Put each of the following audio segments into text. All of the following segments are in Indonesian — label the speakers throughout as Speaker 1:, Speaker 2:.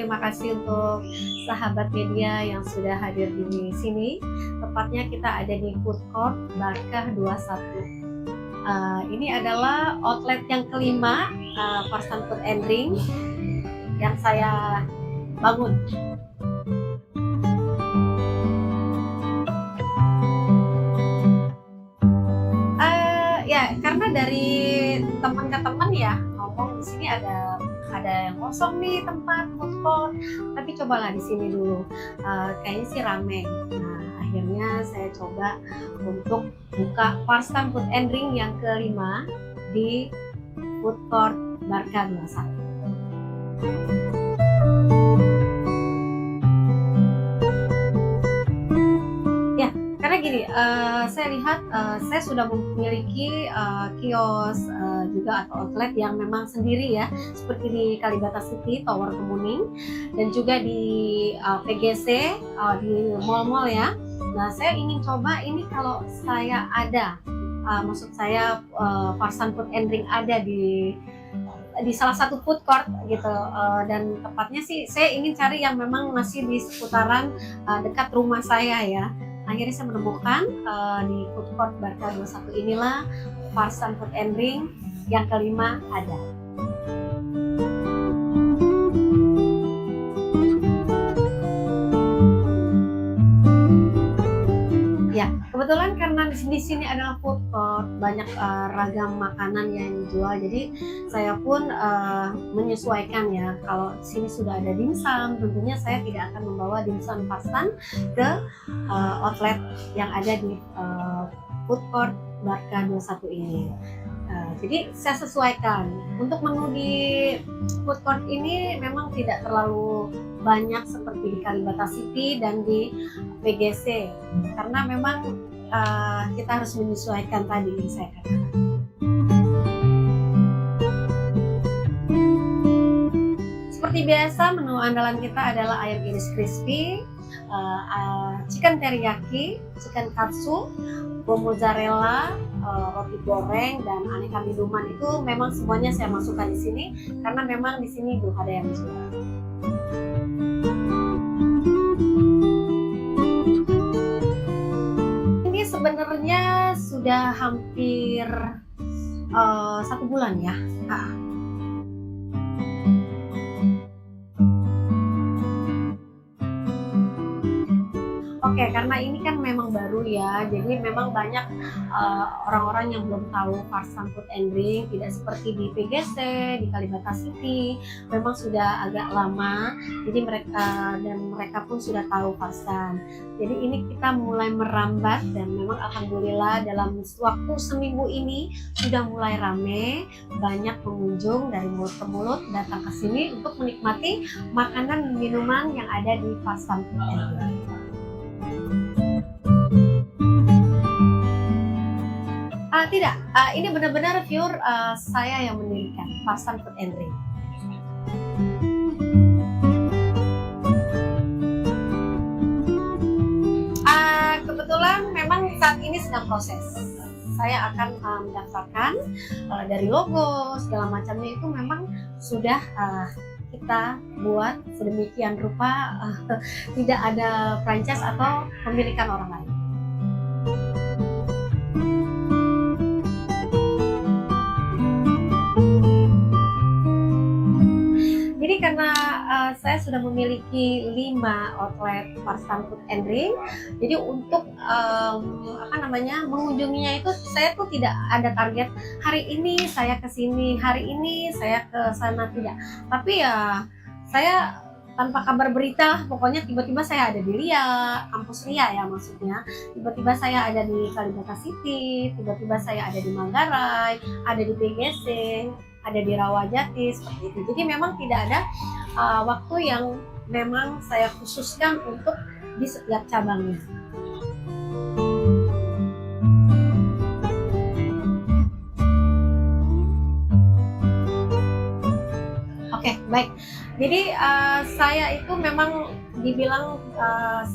Speaker 1: terima kasih untuk sahabat media yang sudah hadir di sini. Tepatnya kita ada di Food Court Barkah 21. Ini adalah outlet yang kelima Farsan Food and Drink yang saya bangun. Ya, karena dari teman ke teman ya ngomong di sini ada yang kosong nih tempat food court, tapi cobalah di sini dulu, kayaknya sih rame. Nah, akhirnya saya coba untuk buka Farsan Food and Drink yang kelima di Food Court Barkah 21. Karena gini, saya lihat saya sudah memiliki kios juga atau outlet yang memang sendiri ya, seperti di Kalibata City, Tower Kemuning, dan juga di PGC, di mall-mall ya. Nah, saya ingin coba ini kalau saya ada, maksud saya Farsan Food and Drink ada di salah satu food court gitu, dan tepatnya sih saya ingin cari yang memang masih di seputaran dekat rumah saya ya. Akhirnya saya menemukan di Food Court Barkah 21 inilah Farsan Food and Drink yang kelima ada. Ya, kebetulan karena di sini adalah food court, banyak ragam makanan yang dijual, jadi saya pun menyesuaikan ya. Kalau di sini sudah ada dimsum, tentunya saya tidak akan membawa dimsum Farsan ke outlet yang ada di Food Court Barkah 21 ini. Jadi saya sesuaikan. Untuk menu di food court ini memang tidak terlalu banyak seperti di Kalibata City dan di PGC, karena memang kita harus menyesuaikan tadi yang saya katakan. Seperti biasa, menu andalan kita adalah ayam iris crispy, chicken teriyaki, chicken katsu, mozzarella, roti goreng, dan aneka minuman itu memang semuanya saya masukkan di sini karena memang di sini belum ada yang jual. Ini sebenarnya sudah hampir 1 bulan ya. Oke, karena ini kan memang baru ya, jadi memang banyak orang-orang yang belum tahu Farsan Food and Drink, tidak seperti di PGC, di Kalibata City, memang sudah agak lama, jadi mereka pun sudah tahu Farsan. Jadi ini kita mulai merambat dan memang alhamdulillah dalam waktu seminggu ini sudah mulai rame, banyak pengunjung dari mulut ke mulut datang ke sini untuk menikmati makanan dan minuman yang ada di Farsan Food and Drink. Tidak, ini benar-benar pure saya yang mendirikan Farsan Food and Drink. Kebetulan memang saat ini sedang proses. Saya akan mendaftarkan dari logo segala macamnya itu memang sudah kita buat sedemikian rupa, tidak ada franchise atau pemilikan orang lain. Jadi karena saya sudah memiliki 5 outlet Farsan Food and Drink, jadi untuk mengunjunginya itu saya tuh tidak ada target hari ini saya ke sini, hari ini saya ke sana, tidak. Tapi ya saya tanpa kabar berita, pokoknya tiba-tiba saya ada di Ria, kampus Ria ya maksudnya. Tiba-tiba saya ada di Kalibata City, tiba-tiba saya ada di Manggarai, ada di PGC, ada di Rawajati, seperti itu. Jadi memang tidak ada waktu yang memang saya khususkan untuk di setiap cabangnya. Oke, baik. Jadi saya itu memang dibilang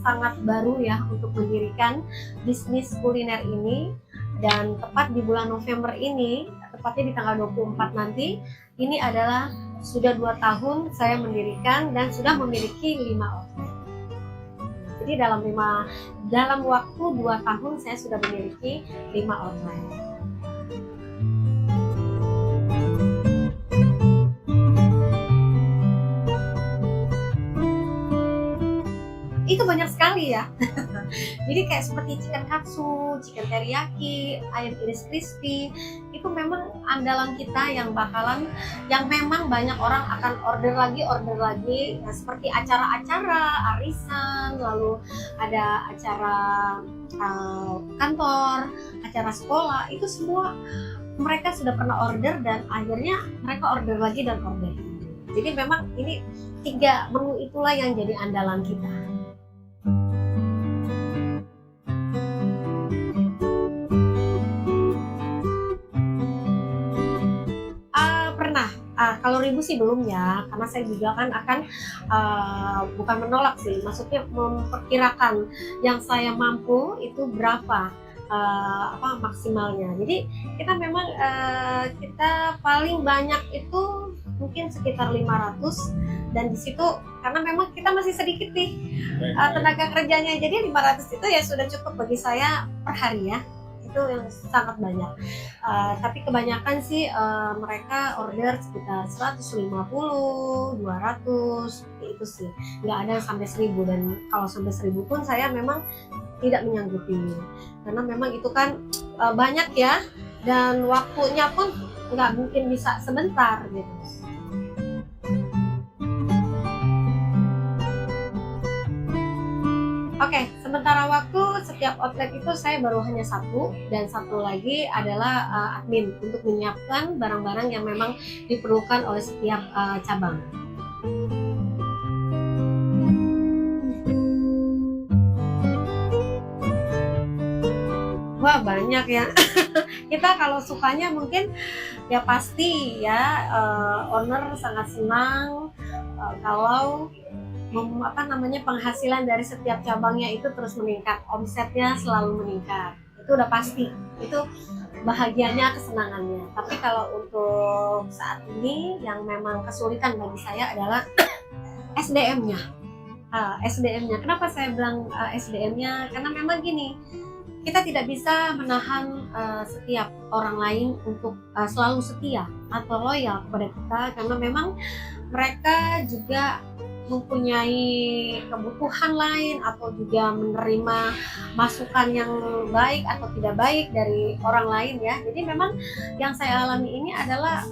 Speaker 1: sangat baru ya untuk mendirikan bisnis kuliner ini, dan tepat di bulan November ini, tepatnya di tanggal 24 nanti, ini adalah sudah 2 tahun saya mendirikan dan sudah memiliki 5 outlet. Jadi dalam waktu 2 tahun saya sudah memiliki 5 outlet. Itu banyak sekali ya. Jadi kayak seperti chicken katsu, chicken teriyaki, ayam iris crispy, itu memang andalan kita yang memang banyak orang akan order lagi. Nah, seperti acara-acara arisan, lalu ada acara kantor, acara sekolah, itu semua mereka sudah pernah order dan akhirnya mereka order lagi dan order. Jadi memang ini 3 menu itulah yang jadi andalan kita. Kalau ribu sih belum ya, karena saya juga kan akan bukan menolak sih, maksudnya memperkirakan yang saya mampu itu berapa maksimalnya. Jadi kita memang kita paling banyak itu mungkin sekitar 500, dan di situ karena memang kita masih sedikit nih tenaga kerjanya, jadi 500 itu ya sudah cukup bagi saya per hari ya. Itu yang sangat banyak, tapi kebanyakan sih mereka order sekitar 150, 200 itu sih, nggak ada sampai 1000, dan kalau sampai 1000 pun saya memang tidak menyanggupi karena memang itu kan banyak ya, dan waktunya pun nggak mungkin bisa sebentar gitu. Oke, sementara waktu setiap outlet itu saya baru hanya 1, dan 1 lagi adalah admin untuk menyiapkan barang-barang yang memang diperlukan oleh setiap cabang. Wah, banyak ya. Kita kalau sukanya mungkin ya pasti ya, owner sangat senang kalau penghasilan dari setiap cabangnya itu terus meningkat, omsetnya selalu meningkat. Itu udah pasti, itu bahagianya, kesenangannya. Tapi kalau untuk saat ini yang memang kesulitan bagi saya adalah SDM-nya. SDM-nya. Kenapa saya bilang SDM-nya? Karena memang gini, kita tidak bisa menahan setiap orang lain untuk selalu setia atau loyal kepada kita, karena memang mereka juga mempunyai kebutuhan lain atau juga menerima masukan yang baik atau tidak baik dari orang lain ya. Jadi memang yang saya alami ini adalah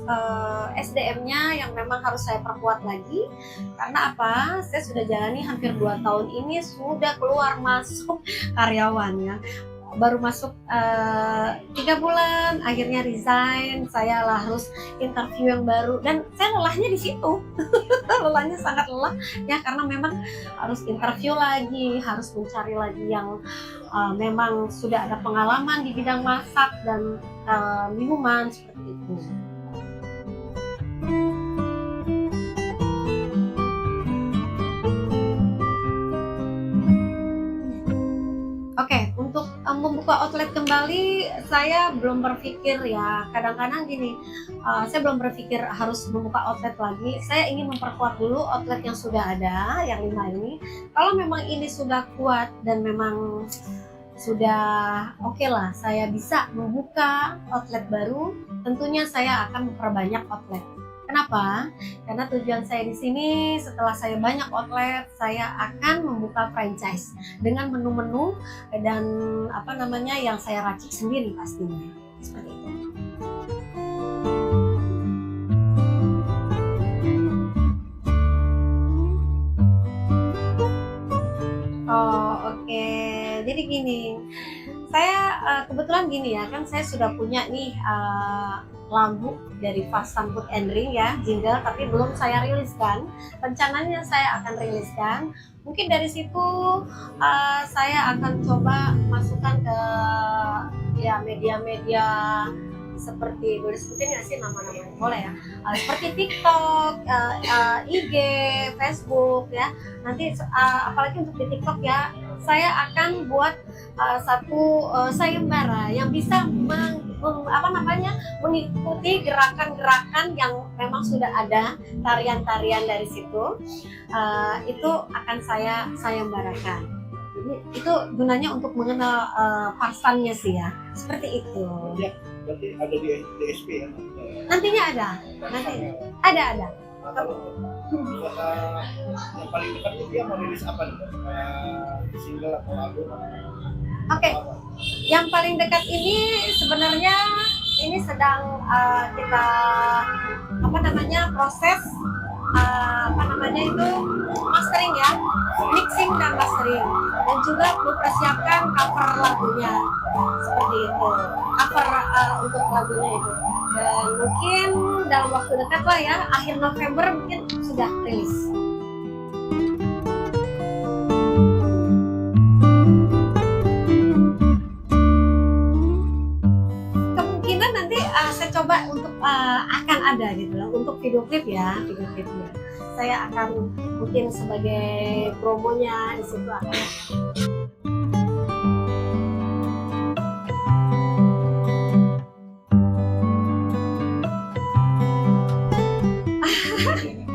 Speaker 1: SDM-nya yang memang harus saya perkuat lagi. Karena apa? Saya sudah jalani hampir 2 tahun ini, sudah keluar masuk karyawan ya. Baru masuk 3 bulan, akhirnya resign, saya harus interview yang baru, dan saya lelahnya di situ. Lelahnya sangat lelah ya, karena memang harus interview lagi, harus mencari lagi yang memang sudah ada pengalaman di bidang masak dan minuman seperti itu. Oke, untuk membuka outlet kembali saya belum berpikir ya. Kadang-kadang gini, saya belum berpikir harus membuka outlet lagi. Saya ingin memperkuat dulu outlet yang sudah ada, yang 5 ini. Kalau memang ini sudah kuat dan memang sudah oke lah, saya bisa membuka outlet baru, tentunya saya akan memperbanyak outlet. Kenapa? Karena tujuan saya di sini, setelah saya banyak outlet, saya akan membuka franchise dengan menu-menu dan yang saya racik sendiri pastinya. Seperti itu. Oh, oke. Jadi gini, saya kebetulan gini ya, kan saya sudah punya nih lagu dari Fast Food and Drink ya, jingle, tapi belum saya riliskan. Rencananya saya akan riliskan. Mungkin dari situ saya akan coba masukkan ke ya media-media seperti, boleh sebutin nggak sih nama-namanya? Boleh ya. Seperti TikTok, IG, Facebook ya. Nanti apalagi untuk di TikTok ya, saya akan buat satu sayembara yang bisa mengikuti gerakan-gerakan yang memang sudah ada, tarian-tarian dari situ, itu akan saya sayembarakan. Jadi itu gunanya untuk mengenal Parsannya sih ya, seperti itu.
Speaker 2: Ya, berarti ada di DSP ya?
Speaker 1: Nantinya ada, ada.
Speaker 2: Yang paling dekat itu dia mau rilis apa nih? Single atau album?
Speaker 1: Oke, yang paling dekat ini sebenarnya ini sedang kita proses mastering ya, mixing dan mastering, dan juga mempersiapkan cover lagunya seperti itu, cover untuk lagunya itu, dan mungkin dalam waktu dekat lah ya, akhir November mungkin sudah rilis. Kemungkinan nanti saya coba untuk akan ada gitu loh, untuk video klipnya saya akan mungkin sebagai promonya di situ akan ada.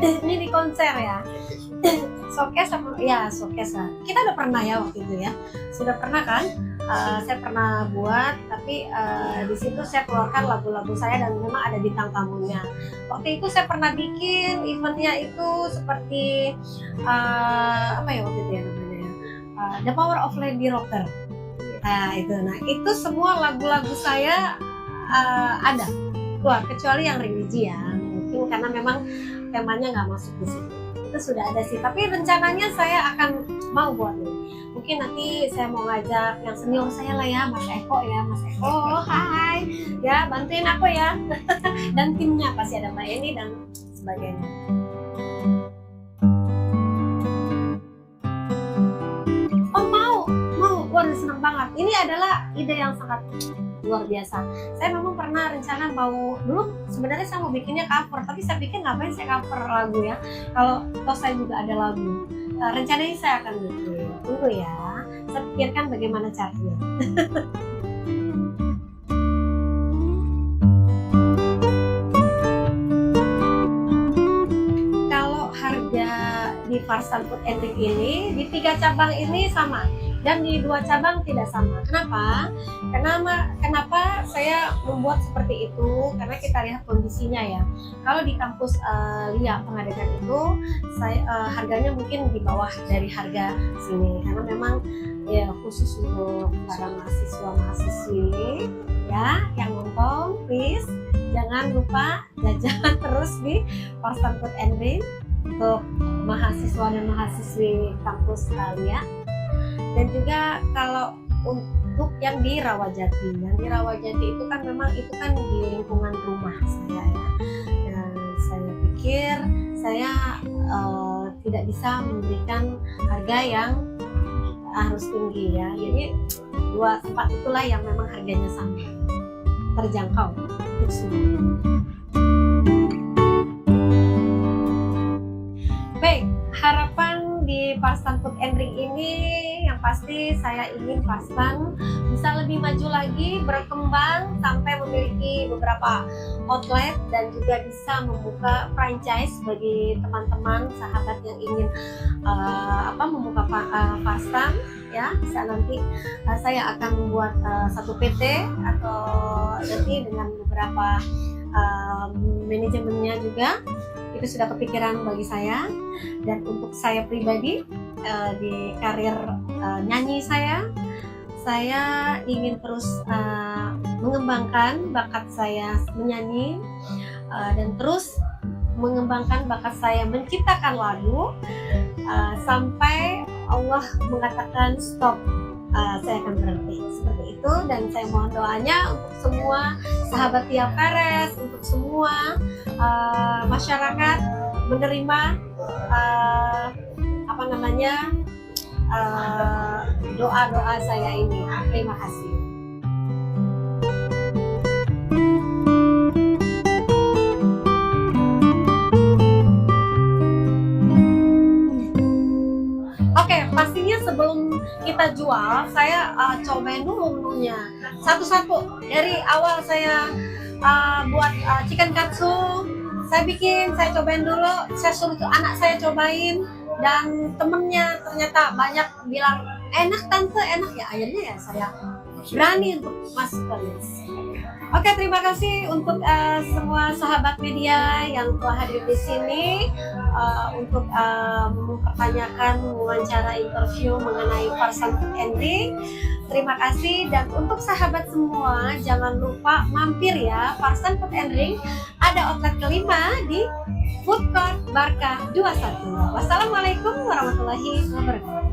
Speaker 1: Ini di konser ya, showcase lah. Kita udah pernah ya waktu itu ya, sudah pernah kan? Saya pernah buat, tapi di situ saya keluarkan lagu-lagu saya dan memang ada bintang tamunya. Waktu itu saya pernah bikin eventnya itu seperti The Power of Lady Rocker. Nah itu semua lagu-lagu saya ada keluar, kecuali yang religi ya, mungkin karena memang temanya nggak masuk di situ. Itu sudah ada sih, tapi rencananya saya akan mau buat nih. Mungkin nanti saya mau ngajak yang senior saya lah ya, Mas Eko, hai ya, bantuin aku ya. Dan timnya pasti ada Mbak Eni dan sebagainya. Oh mau, waduh senang banget. Ini adalah ide yang sangat luar biasa. Saya memang pernah rencana dulu sebenarnya saya mau bikinnya cover, tapi saya pikir ngapain saya cover lagu ya, kalau toh saya juga ada lagu. Rencananya saya akan bikin, tunggu ya, saya pikirkan bagaimana caranya. Kalau harga di Parsan Food and Drink ini di 3 cabang ini sama, dan di 2 cabang tidak sama. Kenapa saya membuat seperti itu? Karena kita lihat kondisinya ya. Kalau di kampus LIA Pengadegan itu, harganya mungkin di bawah dari harga sini. Karena memang ya khusus untuk para mahasiswa-mahasiswi ya yang nonton, please jangan lupa jajan terus di Parsan Food and Drink untuk mahasiswa dan mahasiswi kampus LIA. Dan juga kalau untuk yang di Rawajati itu kan memang itu kan di lingkungan rumah saya ya, dan saya pikir saya tidak bisa memberikan harga yang harus tinggi ya, jadi 2 tempat itulah yang memang harganya sama, terjangkau untuk semua. Baik, harapan di Parsan Food and Drink ini yang pasti saya ingin Parsan bisa lebih maju lagi, berkembang sampai memiliki beberapa outlet dan juga bisa membuka franchise bagi teman-teman sahabat yang ingin membuka Parsan ya. Bisa nanti saya akan membuat satu PT atau nanti dengan beberapa manajemennya juga. Itu sudah kepikiran bagi saya, dan untuk saya pribadi di karir nyanyi saya ingin terus mengembangkan bakat saya menyanyi dan terus mengembangkan bakat saya menciptakan lagu sampai Allah mengatakan stop, saya akan berhenti seperti itu. Dan saya mohon doanya untuk semua sahabat Tia Perez, untuk semua masyarakat menerima doa-doa saya ini. Terima kasih. Oke, pastinya sebelum kita jual, saya cobain dulu menunya. satu-satu dari awal saya buat chicken katsu, saya cobain dulu, saya suruh anak saya cobain, dan temennya ternyata banyak bilang enak tante, enak ya, akhirnya ya saya berani untuk masuk ke list. Oke, terima kasih untuk semua sahabat media yang telah hadir di sini untuk mempertanyakan wawancara interview mengenai Farsan Food and Drink. Terima kasih, dan untuk sahabat semua jangan lupa mampir ya, Farsan Food and Drink ada outlet kelima di Food Court Barkah 21. Wassalamualaikum warahmatullahi wabarakatuh.